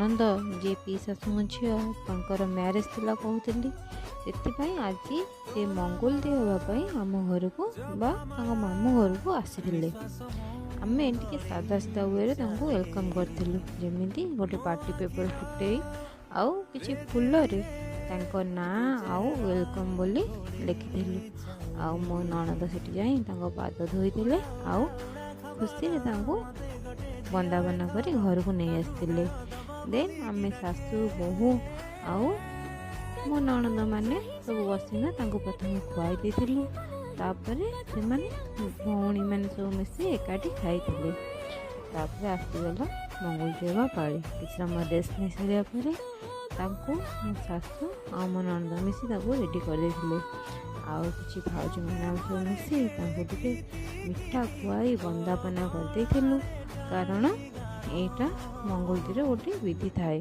नंद J P शाशु झील तर marriage थिला कहूली से आज से मंगुलती होगापाई आम घर को मामू घर को आसी आम टे सादा सीधा वे वेलकम करूँ जमी गोटे पार्टी पेपर फुटे आउ कि फूल ना आउ वेलकम बोली लिखिलु आउ मो ननद से जा पाद धोई आउ खुशी बंदाबना कर घर को नहीं आसते देन आम शाशु बहु आउ मो ननद मैंने सब बसिना प्रथम खुआई देलु तापर से भौणी मैंने सब मिसी एकाठी खाई आसीगला मंगल देवा पाली किसी समय रेस्ट नहीं सारापर मो शाशु आ मो ननद मिसी रेडी कर आउ कि भाज मैंने सब मिसी टे मिठा खुआई बंदापना करदे कारण यहाँ मंगलती गोटे विधि थाए।